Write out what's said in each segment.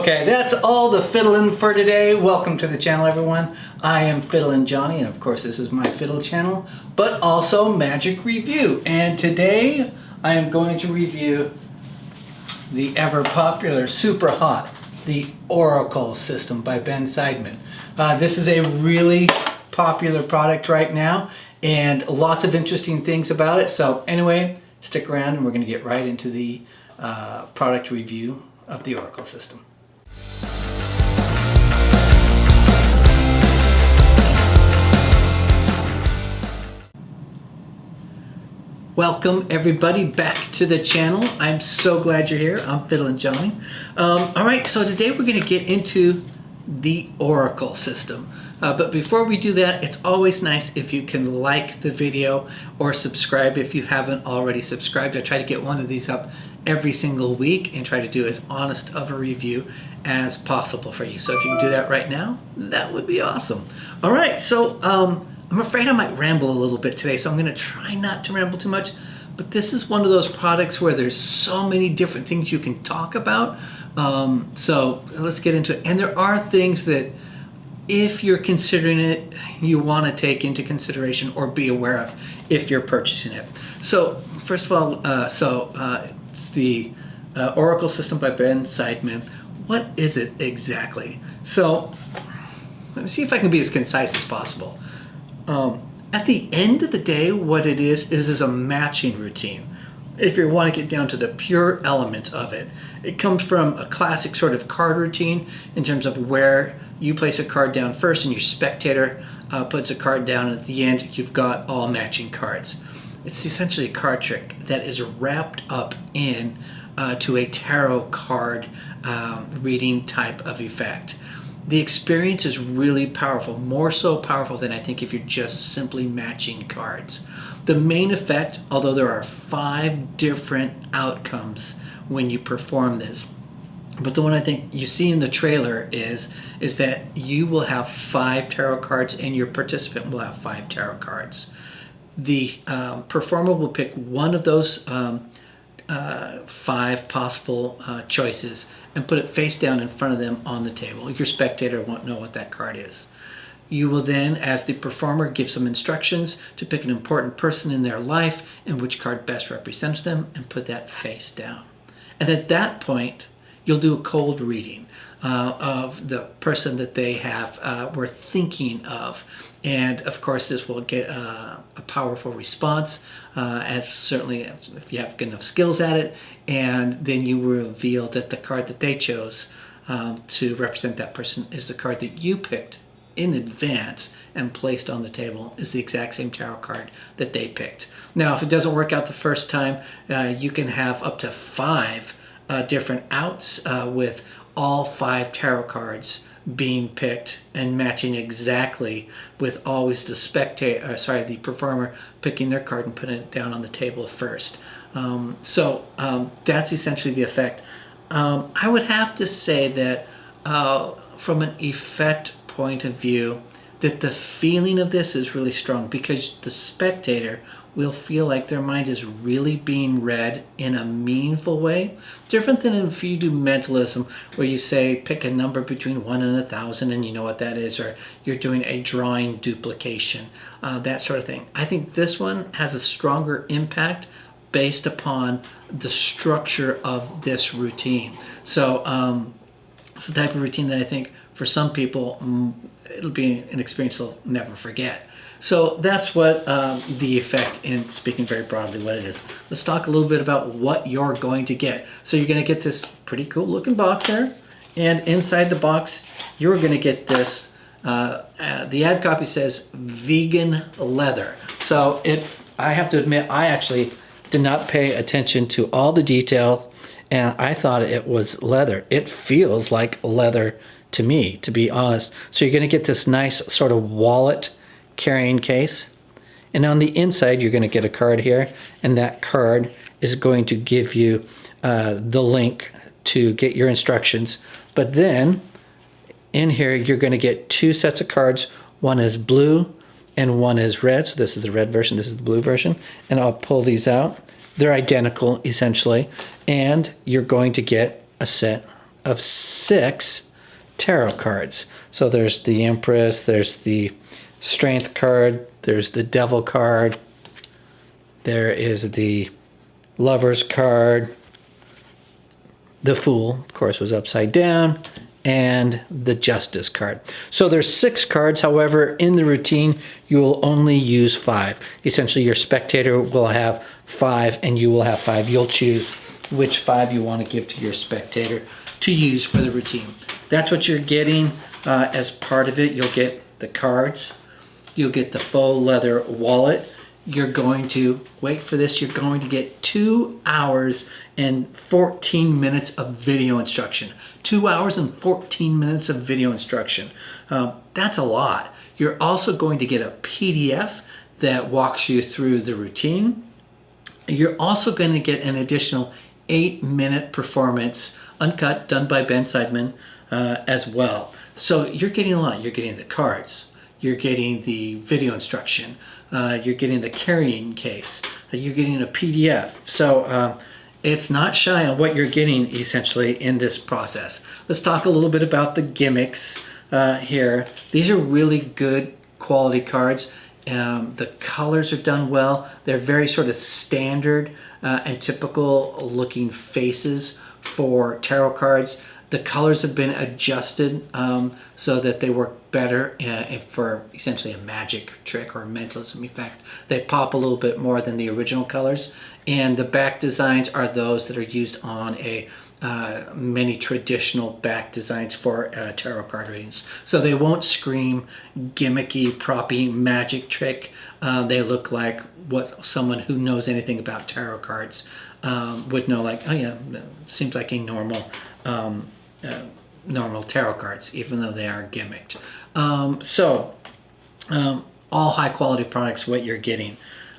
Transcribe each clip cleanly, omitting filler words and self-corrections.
Okay, that's all the fiddling for today. Welcome to the channel, everyone. I am FiddlinJonny, and of course this is my fiddle channel, but also Magic Review. And today I am going to review the ever popular, super hot, the Oracle System by Ben Seidman. This is a really popular product right now, and lots of interesting things about it. So anyway, stick around and we're going to get right into the product review of the Oracle System. Welcome everybody back to the channel. I'm so glad you're here. I'm FiddlinJonny. All right, so today we're going to get into the Oracle System. But before we do that, it's always nice if you can like the video or subscribe if you haven't already subscribed. I try to get one of these up every single week and try to do as honest of a review as possible for you. So if you can do that right now, that would be awesome. All right, so I'm afraid I might ramble a little bit today, so I'm going to try not to ramble too much. But this is one of those products where there's so many different things you can talk about. So let's get into it. And there are things that, if you're considering it, you want to take into consideration or be aware of if you're purchasing it. So first of all, it's the Oracle System by Ben Seidman. What is it exactly? So let me see if I can be as concise as possible. At the end of the day, what it is a matching routine. If you want to get down to the pure element of it, it comes from a classic sort of card routine in terms of where you place a card down first and your spectator puts a card down, and at the end you've got all matching cards. It's essentially a card trick that is wrapped up in to a tarot card reading type of effect. The experience is really powerful, more so powerful than I think if you're just simply matching cards. The main effect, although there are 5 different outcomes when you perform this, but the one I think you see in the trailer is that you will have 5 tarot cards and your participant will have 5 tarot cards. The performer will pick one of those 5 possible choices and put it face down in front of them on the table. Your spectator won't know what that card is. You will then, as the performer, give some instructions to pick an important person in their life and which card best represents them and put that face down. And at that point, you'll do a cold reading of the person that they were thinking of. And of course, this will get a powerful response, as certainly if you have good enough skills at it. And then you reveal that the card that they chose to represent that person is the card that you picked in advance and placed on the table, is the exact same tarot card that they picked. Now, if it doesn't work out the first time, you can have up to 5 different outs with all 5 tarot cards being picked and matching exactly, with always the performer picking their card and putting it down on the table first. That's essentially the effect. I would have to say that from an effect point of view, that the feeling of this is really strong, because the spectator will feel like their mind is really being read in a meaningful way. Different than if you do mentalism, where you say pick a number between 1 and 1,000 and you know what that is, or you're doing a drawing duplication, that sort of thing. I think this one has a stronger impact based upon the structure of this routine. So it's the type of routine that I think for some people, it'll be an experience they'll never forget. So that's what the effect, and speaking very broadly, what it is. Let's talk a little bit about what you're going to get. So you're going to get this pretty cool looking box there, and inside the box you're going to get this, the ad copy says vegan leather. So I have to admit, I actually did not pay attention to all the detail, and I thought it was leather. It feels like leather to me, to be honest. So you're going to get this nice sort of wallet carrying case, and on the inside you're going to get a card here, and that card is going to give you the link to get your instructions. But then in here you're going to get 2 sets of cards. One is blue and one is red. So this is the red version, this is the blue version, and I'll pull these out. They're identical essentially, and you're going to get a set of 6 tarot cards. So there's the Empress, there's the Strength card, there's the Devil card, there is the Lover's card, the Fool, of course, was upside down, and the Justice card. So there's 6 cards. However, in the routine, you will only use 5. Essentially, your spectator will have 5, and you will have 5. You'll choose which 5 you want to give to your spectator to use for the routine. That's what you're getting as part of it. You'll get the cards. You'll get the faux leather wallet. You're going to, wait for this, you're going to get 2 hours and 14 minutes of video instruction. 2 hours and 14 minutes of video instruction. That's a lot. You're also going to get a PDF that walks you through the routine. You're also going to get an additional 8-minute performance, uncut, done by Ben Seidman as well. So you're getting a lot. You're getting the cards. You're getting the video instruction. You're getting the carrying case. You're getting a PDF. So it's not shy on what you're getting essentially in this process. Let's talk a little bit about the gimmicks here. These are really good quality cards. The colors are done well. They're very sort of standard and typical looking faces for tarot cards. The colors have been adjusted so that they work better for essentially a magic trick or a mentalism effect. They pop a little bit more than the original colors. And the back designs are those that are used on many traditional back designs for tarot card readings. So they won't scream gimmicky, proppy magic trick. They look like what someone who knows anything about tarot cards would know, like, oh yeah, that seems like a normal tarot cards, even though they are gimmicked. All high quality products, what you're getting.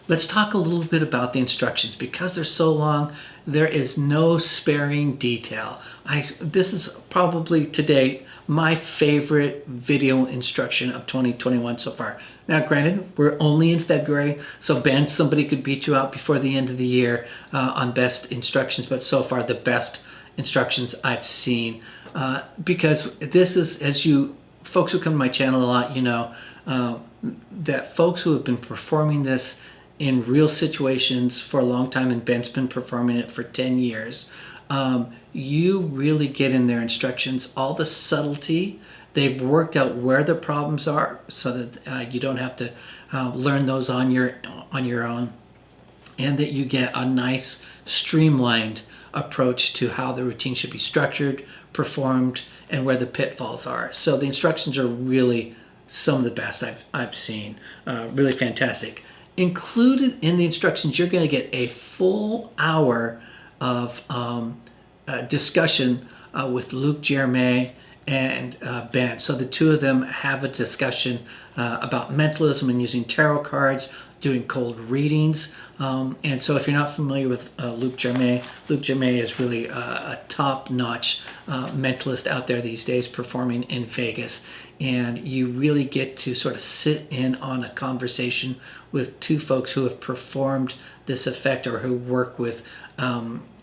Let's talk a little bit about the instructions. Because they're so long, there is no sparing detail. This is probably to date my favorite video instruction of 2021 so far. Now granted, we're only in February, so Ben, somebody could beat you out before the end of the year on best instructions, but so far the best instructions I've seen. Because this is, as you folks who come to my channel a lot, you know that folks who have been performing this in real situations for a long time, and Ben's been performing it for 10 years, you really get in their instructions all the subtlety. They've worked out where the problems are so that you don't have to learn those on your own, and that you get a nice streamlined approach to how the routine should be structured, performed, and where the pitfalls are. So the instructions are really some of the best I've seen. Really fantastic. Included in the instructions, you're going to get a full hour of discussion with Luc Germain and Ben. So the two of them have a discussion about mentalism and using tarot cards, doing cold readings. And so if you're not familiar with Luc Germain is really a top-notch mentalist out there these days, performing in Vegas. And you really get to sort of sit in on a conversation with two folks who have performed this effect or who work with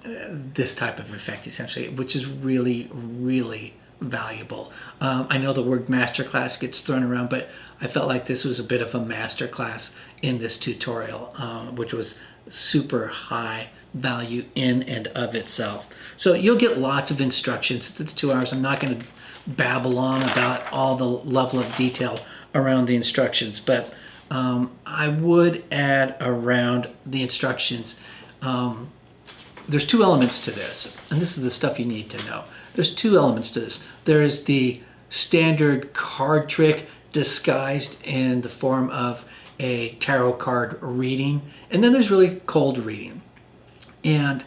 this type of effect, essentially, which is really, really valuable. I know the word masterclass gets thrown around, but I felt like this was a bit of a masterclass in this tutorial, which was super high value in and of itself. So you'll get lots of instructions. Since it's 2 hours, I'm not going to babble on about all the level of detail around the instructions, but I would add around the instructions, there's 2 elements to this, and this is the stuff you need to know. There's 2 elements to this. There is the standard card trick disguised in the form of a tarot card reading, and then there's really cold reading. And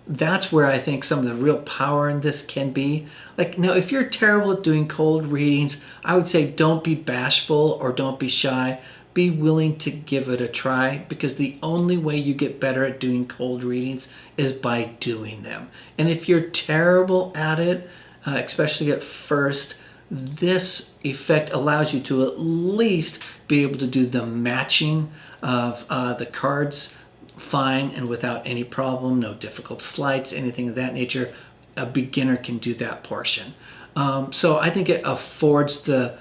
that's where I think some of the real power in this can be. Like, now, if you're terrible at doing cold readings, I would say don't be bashful or don't be shy. Be willing to give it a try, because the only way you get better at doing cold readings is by doing them. And if you're terrible at it, especially at first, this effect allows you to at least be able to do the matching of the cards fine and without any problem, no difficult sleights, anything of that nature. a beginner can do that portion. So I think it affords the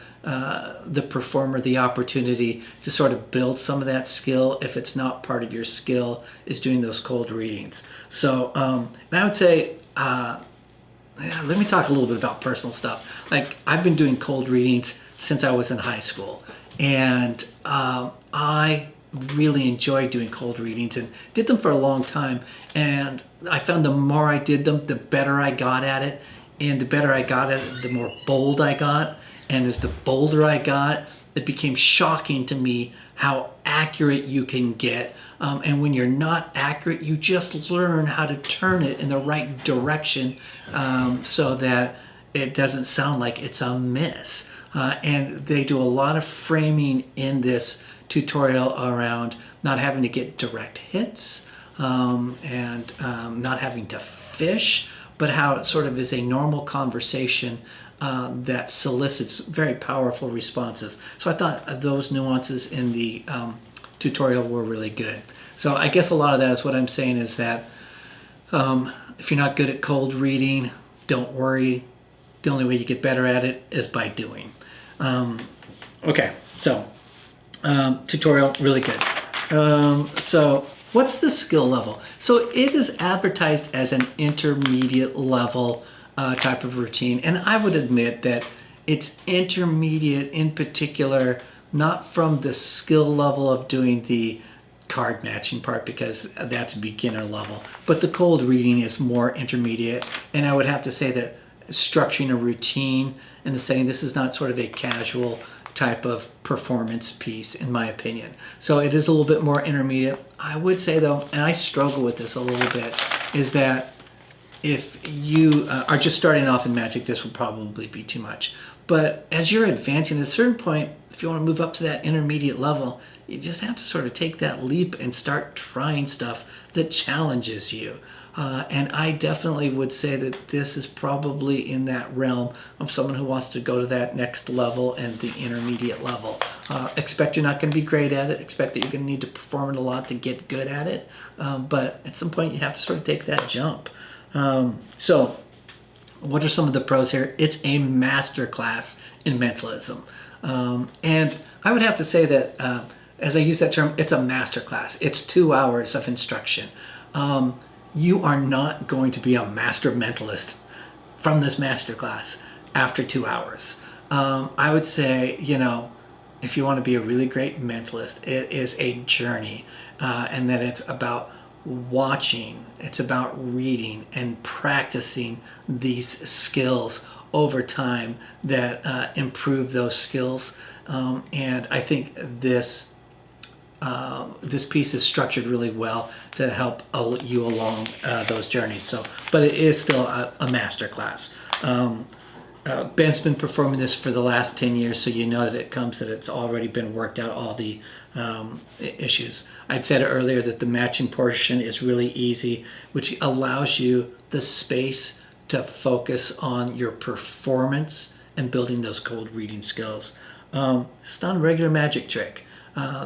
performer the opportunity to sort of build some of that skill if it's not part of your skill is doing those cold readings. So and I would say, let me talk a little bit about personal stuff. Like, I've been doing cold readings since I was in high school, and I really enjoyed doing cold readings and did them for a long time. And I found the more I did them, the better I got at it. And the better I got at it, the more bold I got. And as the bolder I got, it became shocking to me how accurate you can get. And when you're not accurate, you just learn how to turn it in the right direction so that it doesn't sound like it's a miss. And they do a lot of framing in this tutorial around not having to get direct hits and not having to fish, but how it sort of is a normal conversation that solicits very powerful responses. So I thought those nuances in the tutorial were really good. So I guess a lot of that is what I'm saying is that if you're not good at cold reading, don't worry. The only way you get better at it is by doing. Okay, so tutorial, really good. So what's the skill level? So it is advertised as an intermediate level type of routine, and I would admit that it's intermediate in particular, not from the skill level of doing the card matching part, because that's beginner level, but the cold reading is more intermediate. And I would have to say that structuring a routine in the setting, this is not sort of a casual type of performance piece, in my opinion. So it is a little bit more intermediate. I would say though, and I struggle with this a little bit, is that if you are just starting off in Magic, this would probably be too much. But as you're advancing, at a certain point, if you want to move up to that intermediate level, you just have to sort of take that leap and start trying stuff that challenges you. And I definitely would say that this is probably in that realm of someone who wants to go to that next level and the intermediate level. Expect you're not going to be great at it. Expect that you're going to need to perform it a lot to get good at it. But at some point you have to sort of take that jump. So what are some of the pros here? It's a master class in mentalism. And I would have to say that, as I use that term, it's a master class. It's 2 hours of instruction. You are not going to be a master mentalist from this master class after 2 hours. I would say, you know, if you want to be a really great mentalist, it is a journey, and that it's about watching, it's about reading and practicing these skills over time that improve those skills. And I think this piece is structured really well to help you along those journeys. So, but it is still a master class. Ben's been performing this for the last 10 years, so you know that it's already been worked out, all the issues. I'd said earlier that the matching portion is really easy, which allows you the space to focus on your performance and building those cold reading skills. It's not a regular magic trick.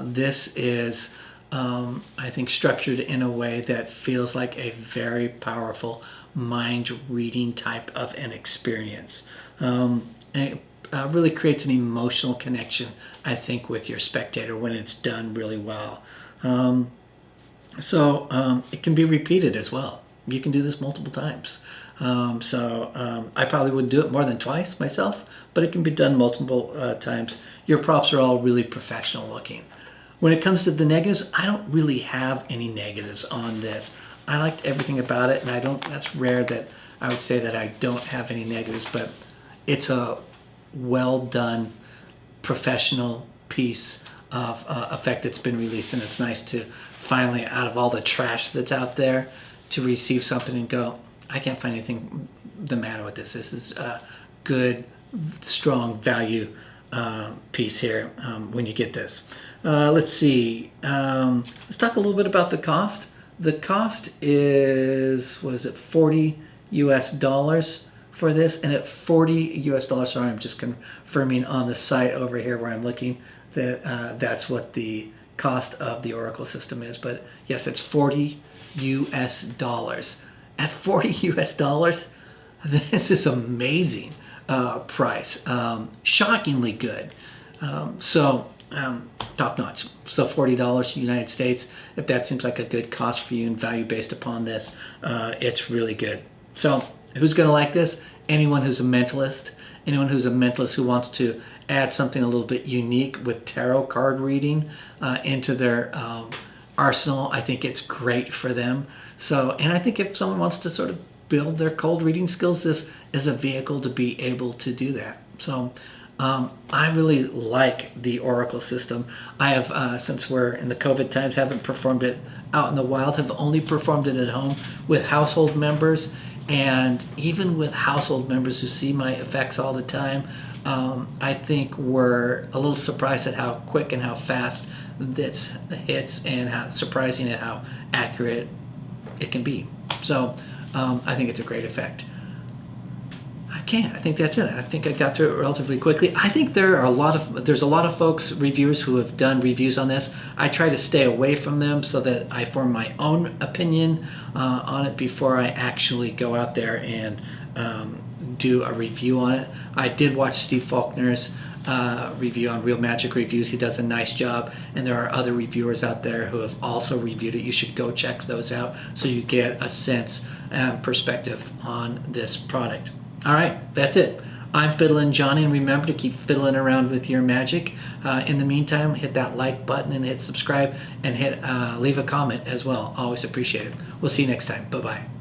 This is, I think, structured in a way that feels like a very powerful mind reading type of an experience. And it really creates an emotional connection, I think, with your spectator when it's done really well. So it can be repeated as well. You can do this multiple times. I probably wouldn't do it more than twice myself, but it can be done multiple times. Your props are all really professional looking. When it comes to the negatives, I don't really have any negatives on this. I liked everything about it, and that's rare that I would say that I don't have any negatives, but it's a well done professional piece of effect that's been released, and it's nice to finally, out of all the trash that's out there, to receive something and go, I can't find anything the matter with this. This is a good, strong value piece here when you get this. Let's see. Let's talk a little bit about the cost. The cost is, what is it, $40 US for this, and at $40 US, sorry, I'm just confirming on the site over here where I'm looking that that's what the cost of the Oracle system is. But yes, it's $40 US. At $40 US, this is amazing price. Shockingly good. Top notch. So $40 United States. If that seems like a good cost for you and value based upon this, it's really good. So who's going to like this? Anyone who's a mentalist. Anyone who's a mentalist who wants to add something a little bit unique with tarot card reading into their arsenal. I think it's great for them. So, and I think if someone wants to sort of build their cold reading skills, this is a vehicle to be able to do that. So I really like the Oracle system. I have, since we're in the COVID times, haven't performed it out in the wild, have only performed it at home with household members. And even with household members who see my effects all the time, I think we're a little surprised at how quick and how fast this hits, and how surprising at how accurate it can be. So I think it's a great effect. I think that's it. I think I got through it relatively quickly. I think there's a lot of folks, reviewers, who have done reviews on this. I try to stay away from them so that I form my own opinion on it before I actually go out there and do a review on it. I did watch Steve Faulkner's review on Real Magic Reviews. He does a nice job, and there are other reviewers out there who have also reviewed it. You should go check those out so you get a sense and perspective on this product. All right, that's it. I'm FiddlinJonny, and remember to keep fiddling around with your magic. In the meantime, hit that like button and hit subscribe, and leave a comment as well. Always appreciate it. We'll see you next time. Bye-bye.